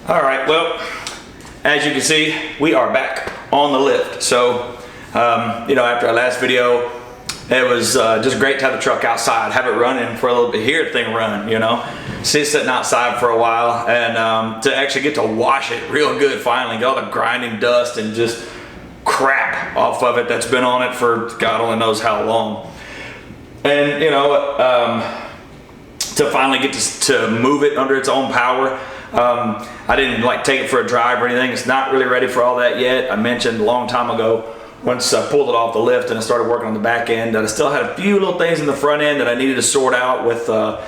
All right, well, as you can see, we are back on the lift. So, after our last video, it was just great to have the truck outside, have it running for a little bit, hear the thing run, see it sitting outside for a while, and to actually get to wash it real good finally, get all the grinding dust and just crap off of it that's been on it for God only knows how long. And, to finally get to move it under its own power. I didn't take it for a drive or anything. It's not really ready for all that yet. I mentioned a long time ago, once I pulled it off the lift and I started working on the back end, that I still had a few little things in the front end that I needed to sort out with the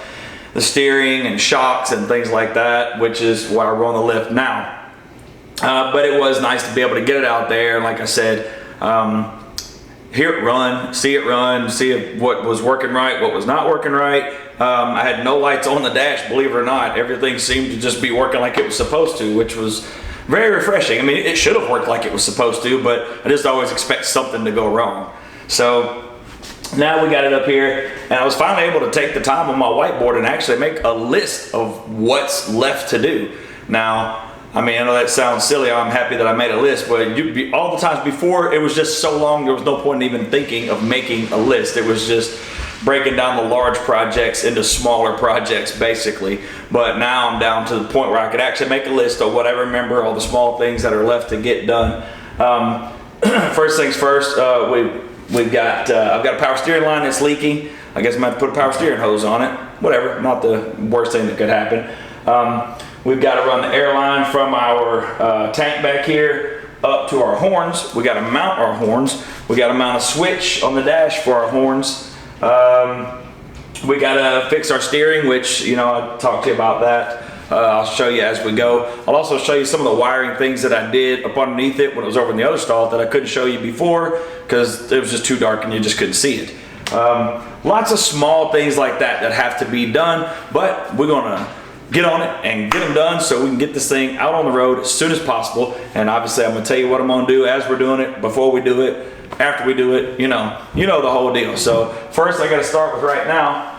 steering and shocks and things like that, which is why we're on the lift now. But it was nice to be able to get it out there. Like I said, hear it run, see what was working right, what was not working right. I had no lights on the dash, believe it or not. Everything seemed to just be working like it was supposed to, which was very refreshing. I mean, it should have worked like it was supposed to, but I just always expect something to go wrong. So now we got it up here, and I was finally able to take the time on my whiteboard and actually make a list of what's left to do. Now, I mean, I know that sounds silly. I'm happy that I made a list, but all the times before, it was just so long, there was no point in even thinking of making a list. It was just breaking down the large projects into smaller projects, basically. But now I'm down to the point where I could actually make a list of what I remember, all the small things that are left to get done. First things first, I've got a power steering line that's leaking. I guess I'm going to put a power steering hose on it. Whatever, not the worst thing that could happen. We've got to run the air line from our tank back here up to our horns. We got to mount our horns. We got to mount a switch on the dash for our horns. We got to fix our steering, which, I'll talk to you about that. I'll show you as we go. I'll also show you some of the wiring things that I did up underneath it when it was over in the other stall that I couldn't show you before because it was just too dark and you just couldn't see it. Lots of small things like that have to be done, but we're going to get on it and get them done so we can get this thing out on the road as soon as possible. And obviously I'm going to tell you what I'm going to do as we're doing it, before we do it, after we do it, you know the whole deal. So first I got to start with right now.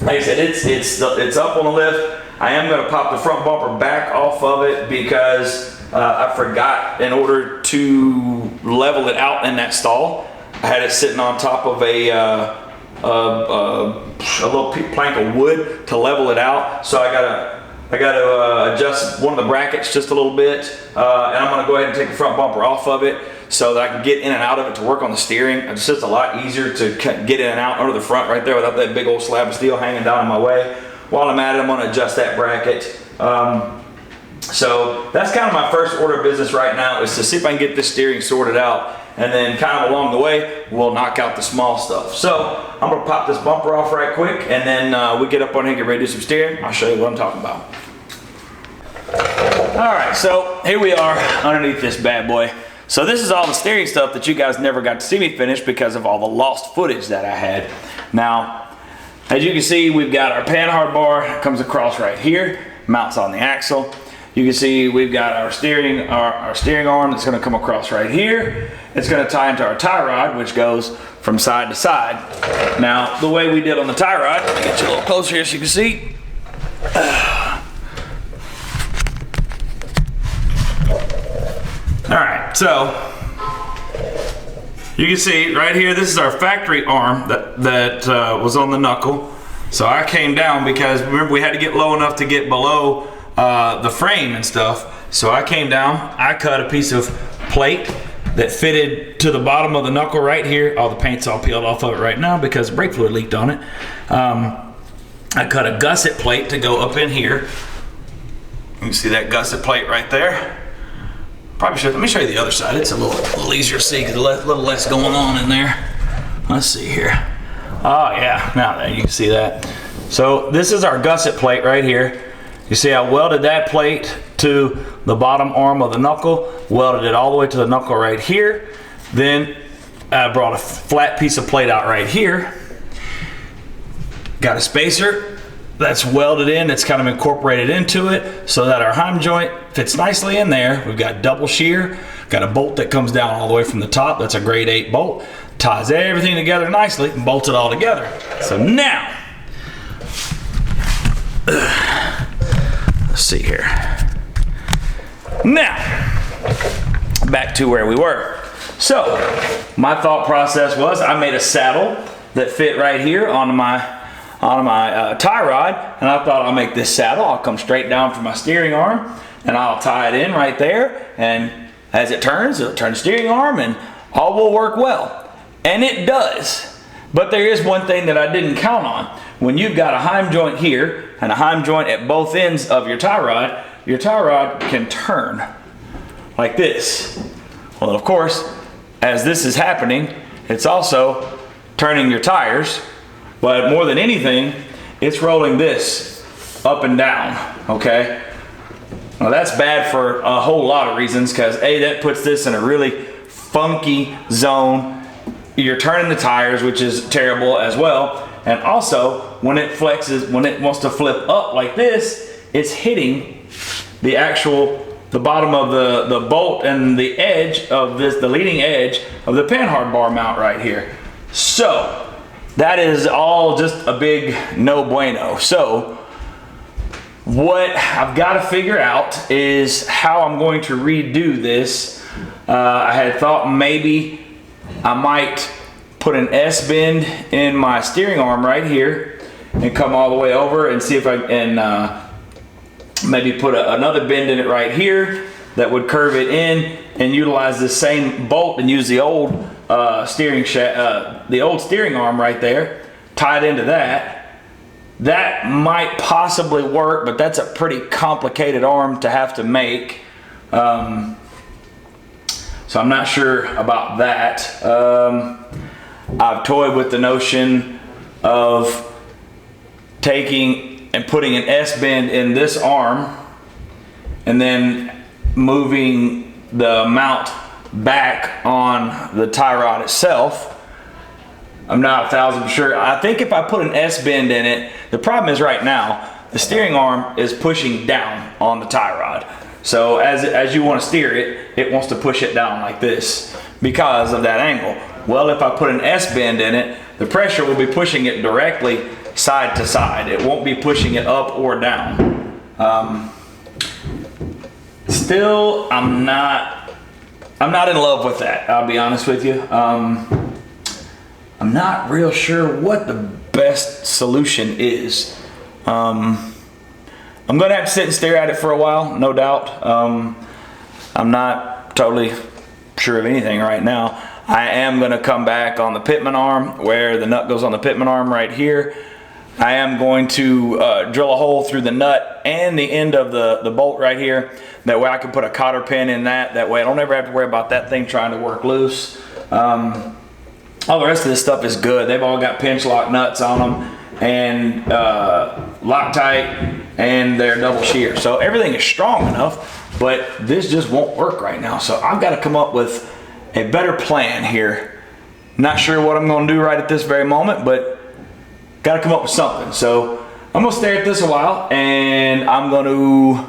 Like I said, it's up on the lift. I am going to pop the front bumper back off of it because I forgot, in order to level it out in that stall, I had it sitting on top of a little plank of wood to level it out. So I gotta adjust one of the brackets just a little bit, and I'm gonna go ahead and take the front bumper off of it so that I can get in and out of it to work on the steering. It's just a lot easier to get in and out under the front right there without that big old slab of steel hanging down in my way. While I'm at it, I'm gonna adjust that bracket. So that's kind of my first order of business right now, is to see if I can get this steering sorted out, and then kind of along the way, we'll knock out the small stuff. So I'm gonna pop this bumper off right quick, and then we get up on here and get ready to do some steering. I'll show you what I'm talking about. All right, so here we are underneath this bad boy. So this is all the steering stuff that you guys never got to see me finish because of all the lost footage that I had. Now, as you can see, we've got our panhard bar, comes across right here, mounts on the axle. You can see we've got our steering arm that's going to come across right here. It's going to tie into our tie rod, which goes from side to side. Now, the way we did on the tie rod, let me get you a little closer here so you can see. All right, so you can see right here, this is our factory arm that was on the knuckle. So I came down because, remember, we had to get low enough to get below the frame and stuff. So I came down, I cut a piece of plate that fitted to the bottom of the knuckle right here. All the paint's all peeled off of it right now because brake fluid leaked on it. I cut a gusset plate to go up in here. You can see that gusset plate right there. Probably should, let me show you the other side. It's a little easier to see because a little less going on in there. Let's see here. Oh yeah, now there you can see that. So this is our gusset plate right here. You see I welded that plate to the bottom arm of the knuckle, welded it all the way to the knuckle right here. Then I brought a flat piece of plate out right here. Got a spacer that's welded in, that's kind of incorporated into it so that our heim joint fits nicely in there. We've got double shear, got a bolt that comes down all the way from the top. That's a grade 8 bolt. Ties everything together nicely and bolts it all together. So now, see here. Now, back to where we were. So, my thought process was I made a saddle that fit right here on my tie rod, and I thought I'll make this saddle. I'll come straight down from my steering arm, and I'll tie it in right there, and as it turns, it'll turn the steering arm, and all will work well. And it does. But there is one thing that I didn't count on. When you've got a heim joint here and a heim joint at both ends of your tie rod can turn like this. Well, of course, as this is happening, it's also turning your tires, but more than anything, it's rolling this up and down, okay? Well, that's bad for a whole lot of reasons, because A, that puts this in a really funky zone. You're turning the tires, which is terrible as well. And also, when it flexes, when it wants to flip up like this, it's hitting the bottom of the bolt and the edge of this, the leading edge of the panhard bar mount right here. So, that is all just a big no bueno. So, what I've got to figure out is how I'm going to redo this. I had thought maybe I might put an S-bend in my steering arm right here and come all the way over and see if I can maybe put another bend in it right here that would curve it in and utilize the same bolt and use the old the old steering arm right there, tie it into that. That might possibly work, but that's a pretty complicated arm to have to make. So I'm not sure about that. I've toyed with the notion of taking and putting an S-bend in this arm and then moving the mount back on the tie rod itself. I'm not 1,000% sure. I think if I put an S-bend in it, the problem is right now, the steering arm is pushing down on the tie rod. So as you want to steer it, it wants to push it down like this because of that angle. Well, if I put an S-bend in it, the pressure will be pushing it directly side to side. It won't be pushing it up or down. Still, I'm not in love with that, I'll be honest with you. I'm not real sure what the best solution is. I'm gonna have to sit and stare at it for a while, no doubt. I'm not totally sure of anything right now. I am gonna come back on the pitman arm where the nut goes on the pitman arm right here. I am going to drill a hole through the nut and the end of the bolt right here. That way I can put a cotter pin in that. That way I don't ever have to worry about that thing trying to work loose. All the rest of this stuff is good. They've all got pinch lock nuts on them and Loctite, and they're double shear. So everything is strong enough, but this just won't work right now. So I've got to come up with a better plan here. Not sure what I'm going to do right at this very moment, but got to come up with something. So I'm going to stare at this a while, and I'm going to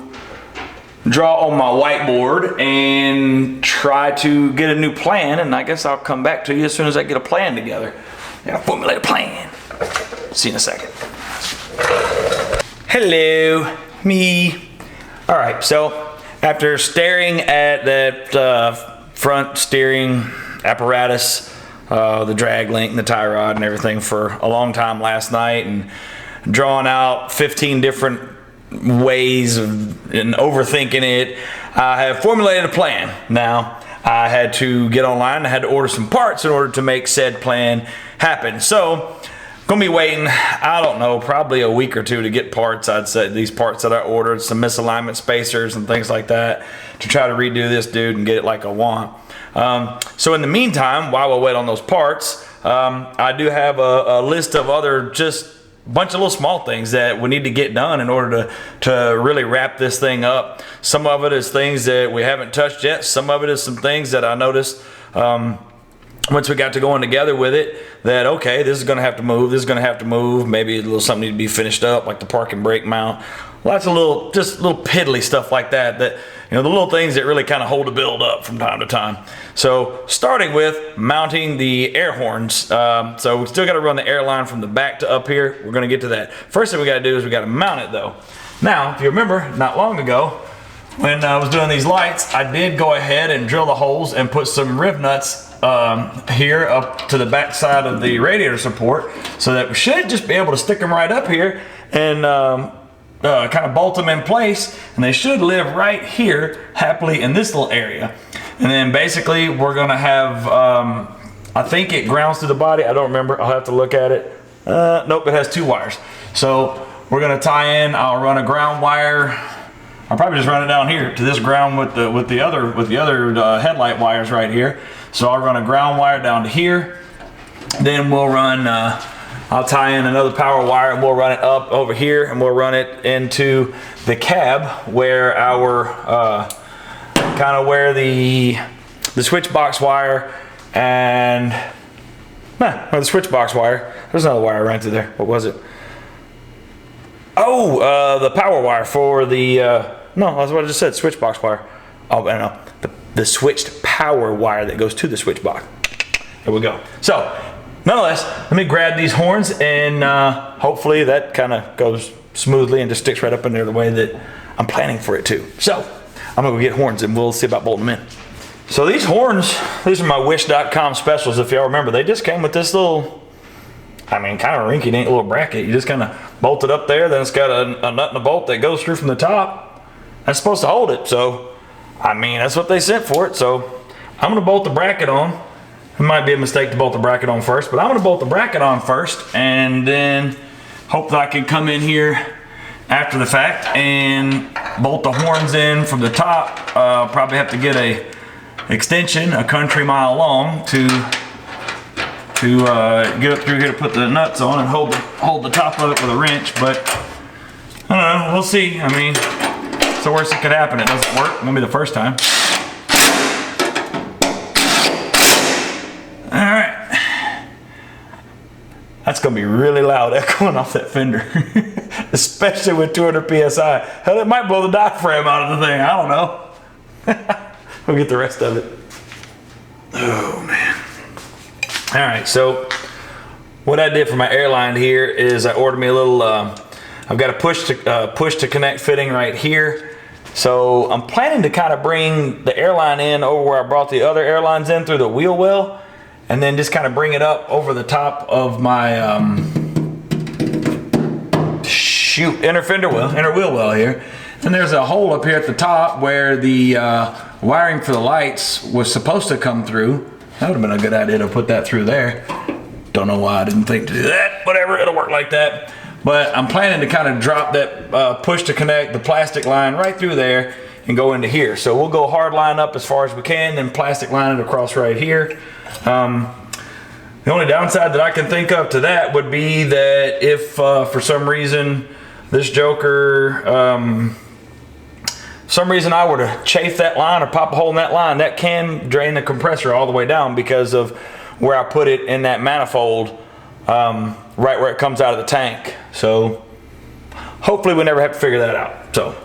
draw on my whiteboard and try to get a new plan, and I guess I'll come back to you as soon as I get a plan together. I gotta formulate a plan. See you in a second. Hello, me. All right, so after staring at that front steering apparatus, the drag link and the tie rod and everything for a long time last night, and drawing out 15 different ways and overthinking it, I have formulated a plan. Now I had to get online, I had to order some parts in order to make said plan happen. So gonna be waiting, I don't know, probably a week or two to get parts. I'd say these parts that I ordered, some misalignment spacers and things like that, to try to redo this dude and get it like I want. So in the meantime, while we wait on those parts, I do have a list of other just bunch of little small things that we need to get done in order to really wrap this thing up. Some of it is things that we haven't touched yet. Some of it is some things that I noticed once we got to going together with it, that okay, this is going to have to move, this is going to have to move, maybe a little something need to be finished up, like the park and brake mount. Lots of just little piddly stuff like that, you know, the little things that really kind of hold the build up from time to time. So starting with mounting the air horns. So we still got to run the air line from the back to up here. We're going to get to that. First thing we got to do is we got to mount it though. Now, if you remember, not long ago, when I was doing these lights, I did go ahead and drill the holes and put some rib nuts here up to the back side of the radiator support, so that we should just be able to stick them right up here and kind of bolt them in place, and they should live right here happily in this little area. And then basically we're gonna have, I think it grounds to the body, I don't remember, I'll have to look at it. Nope, it has 2 wires. So we're gonna tie in, I'll run a ground wire. I'll probably just run it down here to this ground with the other headlight wires right here. So I'll run a ground wire down to here. Then we'll run, I'll tie in another power wire and we'll run it up over here, and we'll run it into the cab where our, kind of where the switch box wire and, the switch box wire. There's another wire right through there. What was it? Oh, the power wire for the, no, that's what I just said, switch box wire. Oh, I know, the switched power wire that goes to the switch box. There we go. So, nonetheless, let me grab these horns, and hopefully that kind of goes smoothly and just sticks right up in there the way that I'm planning for it to. So, I'm gonna go get horns and we'll see about bolting them in. So these horns, these are my wish.com specials, if y'all remember. They just came with this little, I mean, kind of rinky-dink little bracket. You just kind of bolt it up there, then it's got a nut and a bolt that goes through from the top. That's supposed to hold it, so, I mean, that's what they sent for it. So I'm gonna bolt the bracket on. It might be a mistake to bolt the bracket on first, but I'm gonna bolt the bracket on first, and then hope that I can come in here after the fact and bolt the horns in from the top. Probably have to get a extension, a country mile long, to get up through here to put the nuts on and hold the top of it with a wrench. But I don't know, we'll see. I mean, it's the worst that could happen. It doesn't work. Won't be the first time. All right. That's gonna be really loud echoing off that fender, especially with 200 PSI. Hell, it might blow the diaphragm out of the thing. I don't know. We'll get the rest of it. Oh man. All right, so what I did for my airline here is I ordered me a little, I've got a push to connect fitting right here. So I'm planning to kind of bring the airline in over where I brought the other airlines in through the wheel well, and then just kind of bring it up over the top of my inner wheel well here. And there's a hole up here at the top where the wiring for the lights was supposed to come through. That would have been a good idea to put that through there. Don't know why I didn't think to do that. Whatever, it'll work like that. But I'm planning to kind of drop that push to connect the plastic line right through there and go into here. So we'll go hard line up as far as we can, then plastic line it across right here. The only downside that I can think of to that would be that if for some reason this joker, some reason I were to chafe that line or pop a hole in that line, that can drain the compressor all the way down because of where I put it in that manifold, right where it comes out of the tank. So hopefully we never have to figure that out. So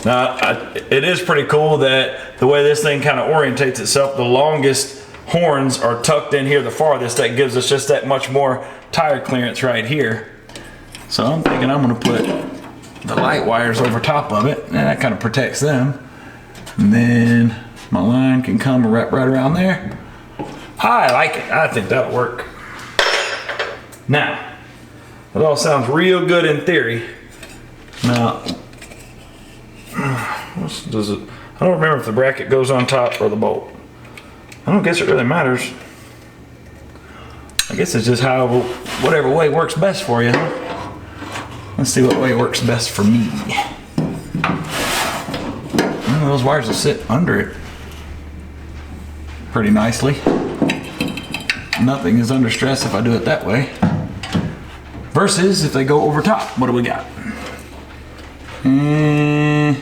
now it is pretty cool that the way this thing kind of orientates itself, the longest horns are tucked in here the farthest. That gives us just that much more tire clearance right here. So I'm thinking I'm gonna put the light wires over top of it, and that kind of protects them. And then my line can come right around there. I like it. I think that'll work. Now, it all sounds real good in theory. Now, does it? I don't remember if the bracket goes on top or the bolt. I don't guess it really matters. I guess it's just how, whatever way works best for you. Let's see what way works best for me. Well, those wires will sit under it pretty nicely. Nothing is under stress if I do it that way. Versus if they go over top. What do we got? I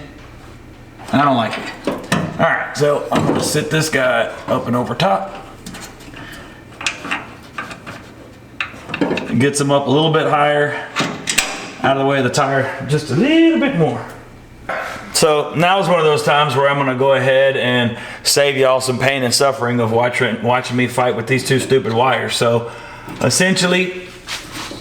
don't like it. Alright, so I'm going to sit this guy up and over top. gets them up a little bit higher, out of the way of the tire just a little bit more. So now is one of those times where I'm gonna go ahead and save y'all some pain and suffering of watching me fight with these two stupid wires. So essentially,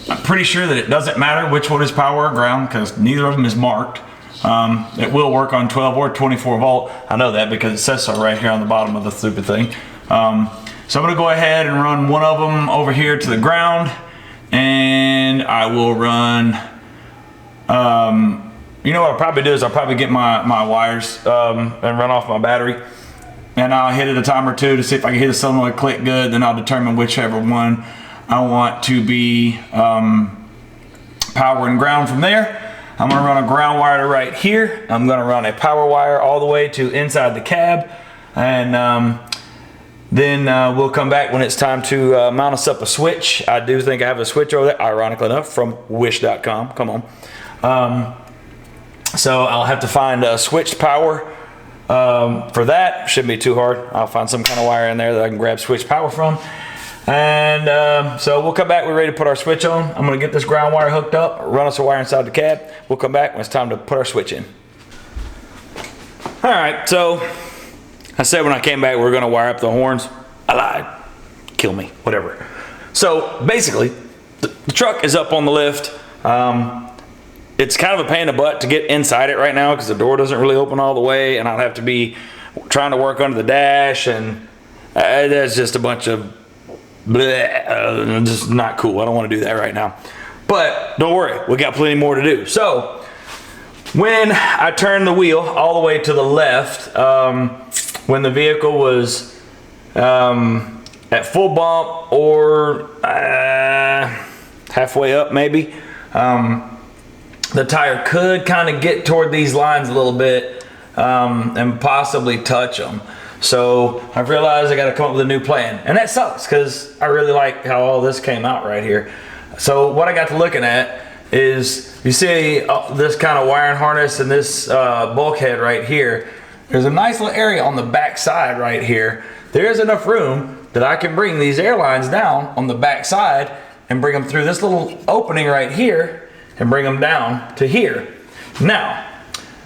I'm pretty sure that it doesn't matter which one is power or ground because neither of them is marked. It will work on 12 or 24 volt. I know that because it says so right here on the bottom of the stupid thing. So I'm gonna go ahead and run one of them over here to the ground, and I will run, you know what I'll probably do is I'll probably get my wires and run off my battery, and I'll hit it a time or two to see if I can hit a solenoid click good. Then I'll determine whichever one I want to be power and ground from there. I'm gonna run a ground wire to right here. I'm gonna run a power wire all the way to inside the cab, and then we'll come back when it's time to mount us up a switch. I do think I have a switch over there, ironically enough, from wish.com. Come on. So I'll have to find a switched power for that. Shouldn't be too hard. I'll find some kind of wire in there that I can grab switched power from. And so we'll come back, we're ready to put our switch on. I'm gonna get this ground wire hooked up, run us a wire inside the cab. We'll come back when it's time to put our switch in. All right, so I said when I came back we were gonna wire up the horns. I lied, kill me, whatever. So basically, the truck is up on the lift. It's kind of a pain in the butt to get inside it right now because the door doesn't really open all the way, and I'll have to be trying to work under the dash, and there's just a bunch of bleh, just not cool. I don't want to do that right now. But don't worry, we got plenty more to do. So when I turned the wheel all the way to the left, when the vehicle was at full bump or halfway up maybe, the tire could kind of get toward these lines a little bit and possibly touch them. So I've realized I got to come up with a new plan, and that sucks because I really like how all this came out right here. So what I got to looking at is, you see this kind of wiring harness and this bulkhead right here. There's a nice little area on the back side right here. There's enough room that I can bring these air lines down on the back side and bring them through this little opening right here and bring them down to here. Now,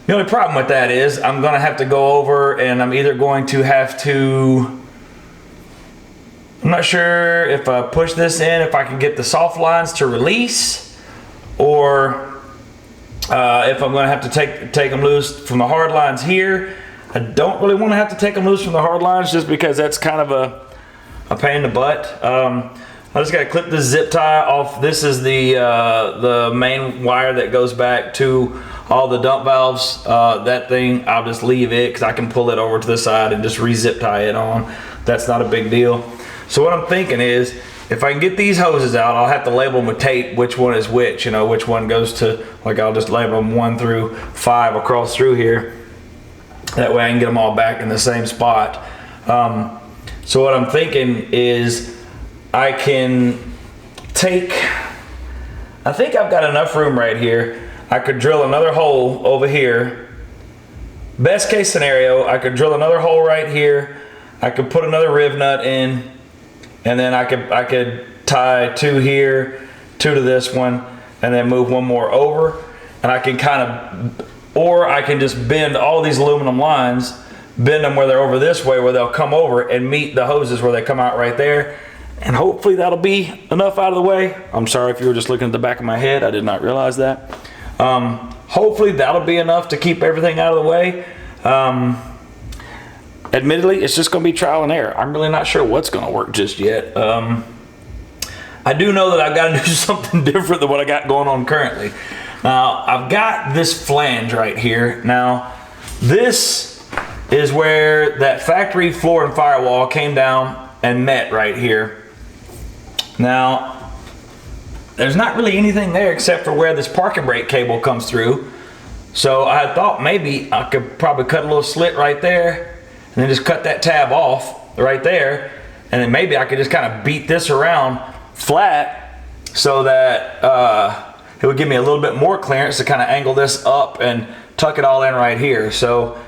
the only problem with that is I'm gonna have to go over, and I'm either going to have to, I'm not sure if I push this in, if I can get the soft lines to release, or if I'm gonna have to take them loose from the hard lines here. I don't really wanna have to take them loose from the hard lines just because that's kind of a pain in the butt. I just gotta clip this zip tie off. This is the main wire that goes back to all the dump valves. That thing, I'll just leave it because I can pull it over to the side and just re-zip tie it on. That's not a big deal. So what I'm thinking is, if I can get these hoses out, I'll have to label them with tape, which one is which, you know, which one goes to, like I'll just label them 1 through 5 across through here. That way I can get them all back in the same spot. So what I'm thinking is, I can take, I think I've got enough room right here. I could drill another hole over here. Best case scenario, I could drill another hole right here. I could put another riv nut in, and then I could tie 2 here, 2 to this one, and then move 1 more over. And I can kind of, or I can just bend all these aluminum lines, bend them where they're over this way, where they'll come over and meet the hoses where they come out right there. And hopefully that'll be enough out of the way. I'm sorry if you were just looking at the back of my head. I did not realize that. Hopefully that'll be enough to keep everything out of the way. Admittedly, it's just going to be trial and error. I'm really not sure what's going to work just yet. I do know that I've got to do something different than what I got going on currently. Now, I've got this flange right here. Now, this is where that factory floor and firewall came down and met right here. Now, there's not really anything there except for where this parking brake cable comes through. So I thought maybe I could probably cut a little slit right there and then just cut that tab off right there. And then maybe I could just kind of beat this around flat so that it would give me a little bit more clearance to kind of angle this up and tuck it all in right here. So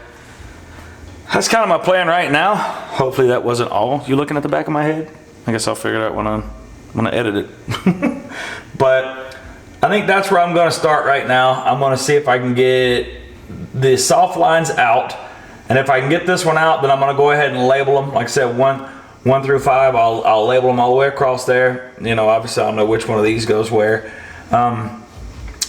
that's kind of my plan right now. Hopefully that wasn't all you looking at the back of my head. I guess I'll figure it out when I'm I'm gonna edit it. But I think that's where I'm gonna start right now. I'm gonna see if I can get the soft lines out. And if I can get this one out, then I'm gonna go ahead and label them. Like I said, one through 5, I'll label them all the way across there. You know, obviously I don't know which one of these goes where. And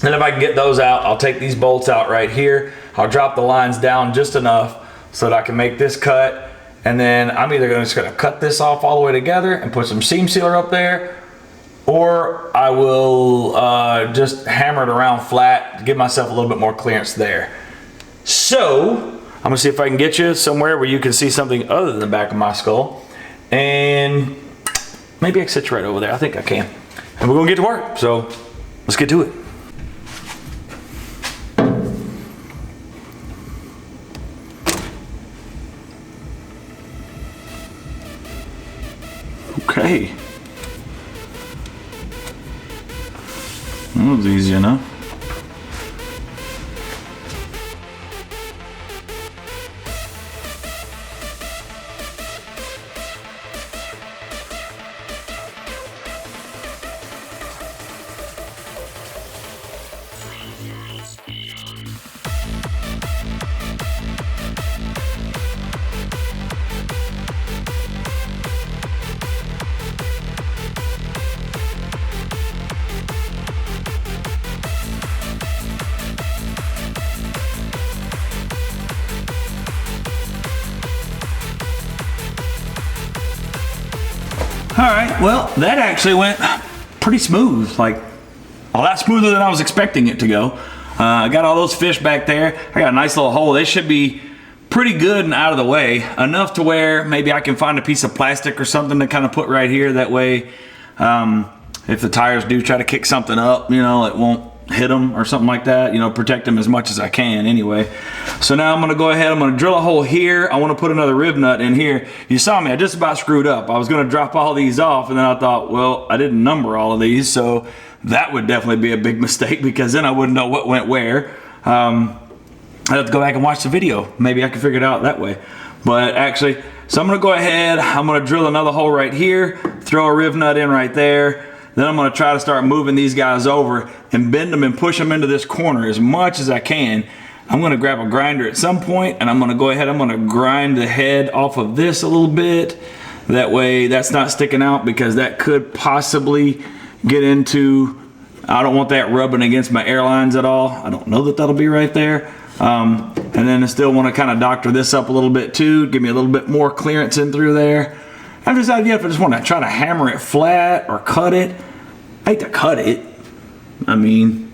if I can get those out, I'll take these bolts out right here. I'll drop the lines down just enough so that I can make this cut. And then I'm either just gonna cut this off all the way together and put some seam sealer up there, or I will just hammer it around flat to give myself a little bit more clearance there. So I'm gonna see if I can get you somewhere where you can see something other than the back of my skull. And maybe I can sit you right over there. I think I can. And we're gonna get to work. So let's get to it. Okay. That was easy enough. All right, well, that actually went pretty smooth, like a lot smoother than I was expecting it to go. I got all those fish back there. I got a nice little hole. They should be pretty good and out of the way, enough to where maybe I can find a piece of plastic or something to kind of put right here. That way, if the tires do try to kick something up, you know, it won't hit them or something like that, you know, protect them as much as I can anyway. So now I'm gonna go ahead, I'm gonna drill a hole here. I wanna put another rib nut in here. You saw me, I just about screwed up. I was gonna drop all these off and then I thought, well, I didn't number all of these, so that would definitely be a big mistake because then I wouldn't know what went where. I'd have to go back and watch the video. Maybe I can figure it out that way. But actually, so I'm gonna go ahead, I'm gonna drill another hole right here, throw a rib nut in right there. Then I'm gonna try to start moving these guys over and bend them and push them into this corner as much as I can. I'm gonna grab a grinder at some point and I'm gonna go ahead, I'm gonna grind the head off of this a little bit. That way that's not sticking out because that could possibly get into, I don't want that rubbing against my airlines at all. I don't know that that'll be right there. And then I still wanna kinda doctor this up a little bit too, give me a little bit more clearance in through there. I haven't decided yet if I just wanna try to hammer it flat or cut it. I hate to cut it. I mean,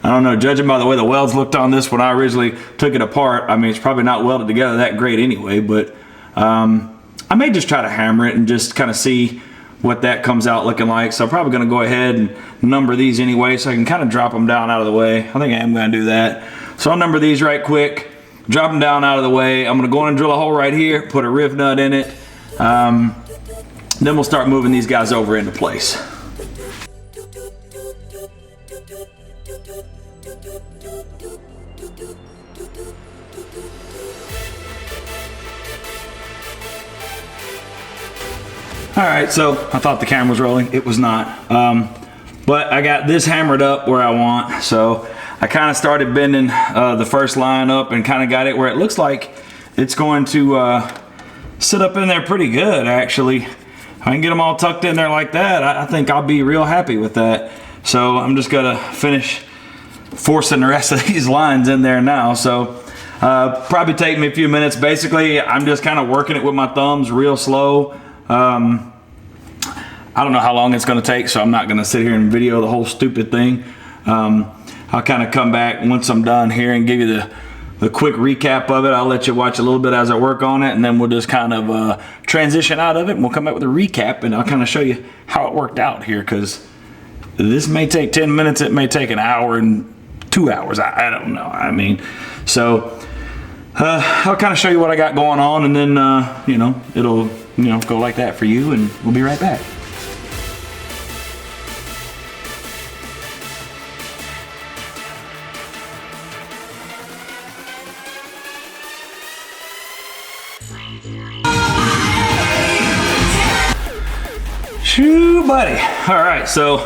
I don't know, judging by the way the welds looked on this when I originally took it apart, I mean, it's probably not welded together that great anyway, but I may just try to hammer it and just kind of see what that comes out looking like. So I'm probably gonna go ahead and number these anyway so I can kind of drop them down out of the way. I think I am gonna do that. So I'll number these right quick, drop them down out of the way. I'm gonna go in and drill a hole right here, put a rib nut in it. Then we'll start moving these guys over into place. All right, so I thought the camera was rolling. It was not. But I got this hammered up where I want. So I kind of started bending the first line up and kind of got it where it looks like it's going to sit up in there pretty good, actually. If I can get them all tucked in there like that, I think I'll be real happy with that. So I'm just gonna finish forcing the rest of these lines in there now. So probably take me a few minutes. Basically, I'm just kind of working it with my thumbs real slow. I don't know how long it's going to take, so I'm not going to sit here and video the whole stupid thing. I'll kind of come back once I'm done here and give you the quick recap of it. I'll let you watch a little bit as I work on it, and then we'll just kind of transition out of it, and we'll come back with a recap, and I'll kind of show you how it worked out here, because this may take 10 minutes, it may take an hour and 2 hours. I don't know. I mean, so I'll kind of show you what I got going on, and then you know, it'll go like that for you, and we'll be right back. Shoo, buddy. All right, so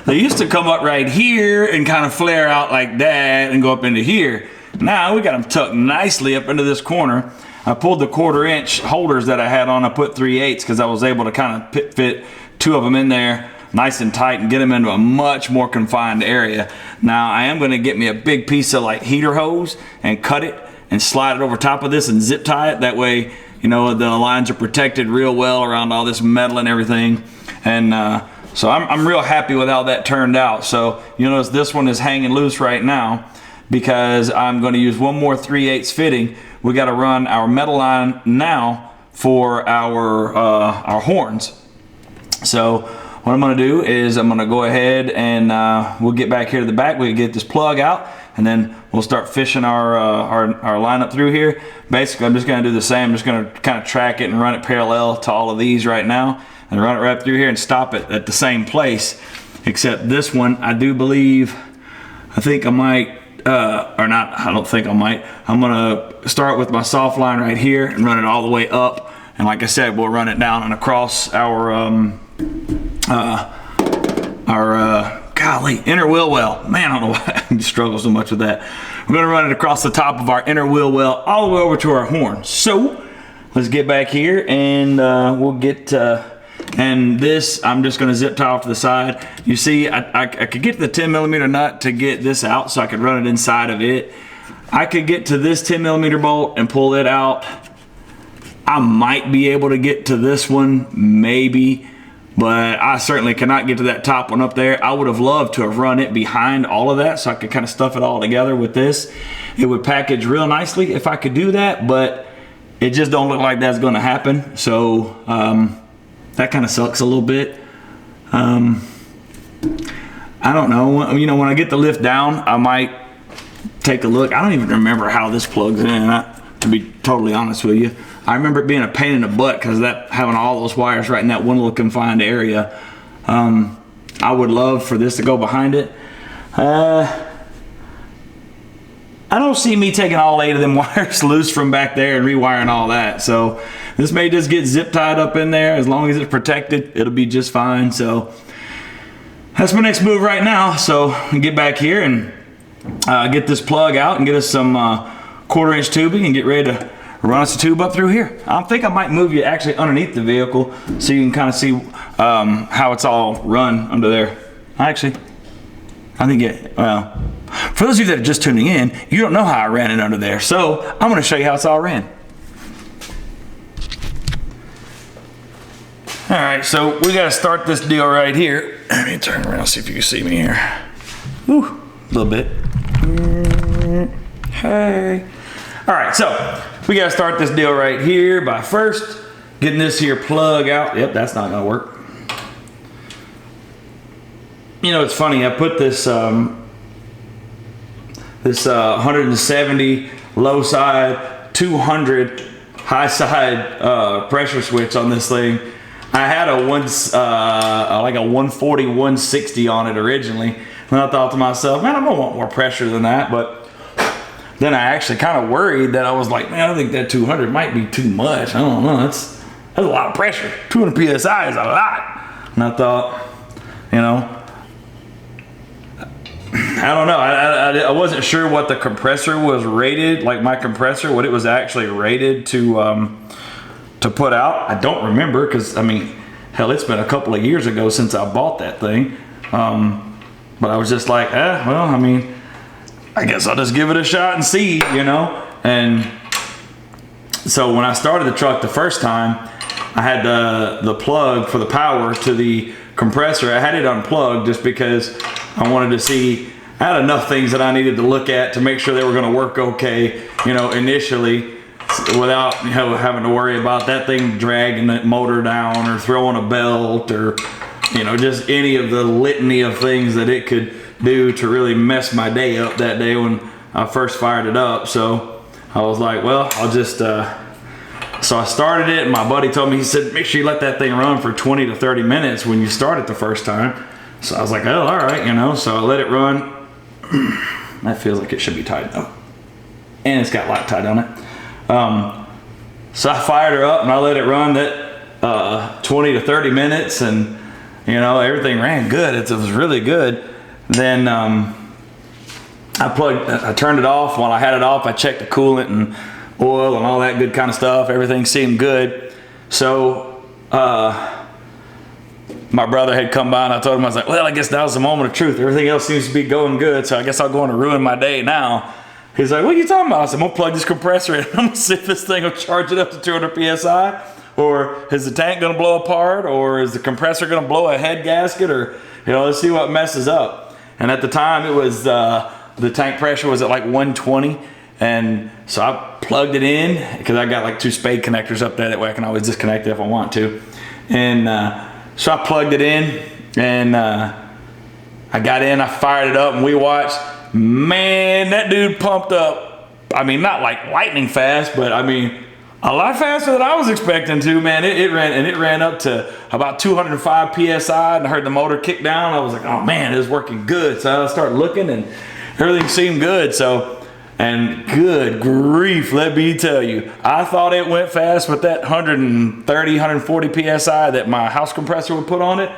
they used to come up right here and kind of flare out like that and go up into here. Now we got them tucked nicely up into this corner. I pulled the 1/4 inch holders that I had on. I put 3/8 because I was able to kind of fit 2 of them in there nice and tight and get them into a much more confined area. Now I am going to get me a big piece of like heater hose and cut it and slide it over top of this and zip tie it. That way, you know, the lines are protected real well around all this metal and everything. And so I'm real happy with how that turned out. So you notice this one is hanging loose right now because I'm going to use one more 3/8 fitting. We got to run our metal line now for our horns. So what I'm going to do is I'm going to go ahead and we'll get back here to the back. We'll get this plug out and then we'll start fishing our line up through here. Basically, I'm just going to do the same. I'm just going to kind of track it and run it parallel to all of these right now and run it right through here and stop it at the same place. Except this one, I do believe, I think I might, or not, I don't think I might. I'm gonna start with my soft line right here and run it all the way up. And like I said, we'll run it down and across our golly, inner wheel well. Man, I don't know why I struggle so much with that. We're gonna run it across the top of our inner wheel well all the way over to our horn. So let's get back here and we'll get, and this, I'm just gonna zip tie off to the side. You see, I could get the 10mm nut to get this out so I could run it inside of it. I could get to this 10mm bolt and pull it out. I might be able to get to this one, maybe, but I certainly cannot get to that top one up there. I would have loved to have run it behind all of that so I could kind of stuff it all together with this. It would package real nicely if I could do that, but it just don't look like that's gonna happen. So that kind of sucks a little bit. I don't know, you know, when I get the lift down, I might take a look. I don't even remember how this plugs in, to be totally honest with you. I remember it being a pain in the butt because that having all those wires right in that one little confined area. I would love for this to go behind it. I don't see me taking all 8 of them wires loose from back there and rewiring all that. So this may just get zip tied up in there. As long as it's protected, it'll be just fine. So that's my next move right now. So get back here and get this plug out and get us some 1/4 inch tubing and get ready to run us a tube up through here. I think I might move you actually underneath the vehicle so you can kind of see how it's all run under there. Actually, I think well, for those of you that are just tuning in, you don't know how I ran it under there. So I'm going to show you how it's all ran. All right, so we got to start this deal right here. Let me turn around, see if you can see me here. Whew, a little bit. Hey. All right, so we got to start this deal right here by first getting this here plug out. Yep, that's not going to work. You know, it's funny. I put this 170 low side, 200 high side pressure switch on this thing. I had a like a 140, 160 on it originally, and I thought to myself, man, I'm gonna want more pressure than that. But then I actually kind of worried that I was like, man, I think that 200 might be too much. I don't know. That's a lot of pressure. 200 psi is a lot. And I thought, you know, I don't know. I wasn't sure what the compressor was rated, like my compressor, what it was actually rated to put out. I don't remember because, I mean, hell, it's been a couple of years ago since I bought that thing. But I was just like, well, I mean, I guess I'll just give it a shot and see, you know. And so when I started the truck the first time, I had the plug for the power to the compressor. I had it unplugged just because I wanted to see. I had enough things that I needed to look at to make sure they were going to work okay, you know, initially, without, you know, having to worry about that thing dragging the motor down or throwing a belt or, you know, just any of the litany of things that it could do to really mess my day up that day when I first fired it up. So I was like, well, I'll just so I started it, and my buddy told me, he said, make sure you let that thing run for 20 to 30 minutes when you start it the first time. So I was like, oh, all right, you know. So I let it run. That feels like it should be tied up, and it's got Loctite on it. So I fired her up and I let it run that 20 to 30 minutes, and You know, everything ran good. It was really good. Then I turned it off. While I had it off, I checked the coolant and oil and all that good kind of stuff. Everything seemed good. So my brother had come by and I told him, I was like, well, I guess that was the moment of truth. Everything else seems to be going good, so I guess I'm going to ruin my day now. He's like, what are you talking about? I said, I'm gonna plug this compressor in. I'm gonna see if this thing will charge it up to 200 PSI, or is the tank gonna blow apart, or is the compressor gonna blow a head gasket, or, you know, let's see what messes up. And at the time it was, the tank pressure was at like 120. And so I plugged it in because I got like 2 spade connectors up there. That way I can always disconnect it if I want to. And so I plugged it in, and I got in, I fired it up, and we watched. Man, that dude pumped up. I mean, not like lightning fast, but I mean, a lot faster than I was expecting to, man. It ran up to about 205 PSI, and I heard the motor kick down. I was like, oh man, it was working good. So I started looking, and everything seemed good. So, and good grief, let me tell you, I thought it went fast with that 130, 140 PSI that my house compressor would put on it.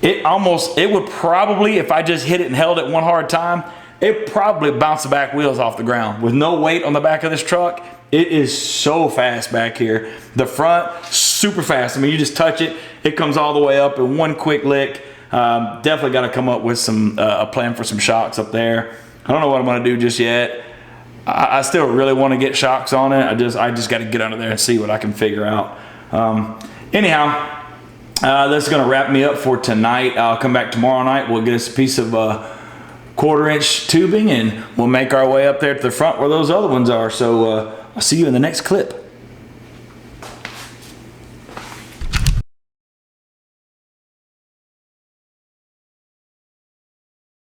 It would probably, if I just hit it and held it one hard time, it probably bounced the back wheels off the ground. With no weight on the back of this truck, it is so fast back here. The front, super fast. I mean, you just touch it, it comes all the way up in one quick lick. Definitely got to come up with a plan for some shocks up there. I don't know what I'm going to do just yet. I still really want to get shocks on it. I just got to get under there and see what I can figure out. Anyhow, that's going to wrap me up for tonight. I'll come back tomorrow night. We'll get us a piece of 1/4-inch tubing, and we'll make our way up there to the front where those other ones are. So I'll see you in the next clip.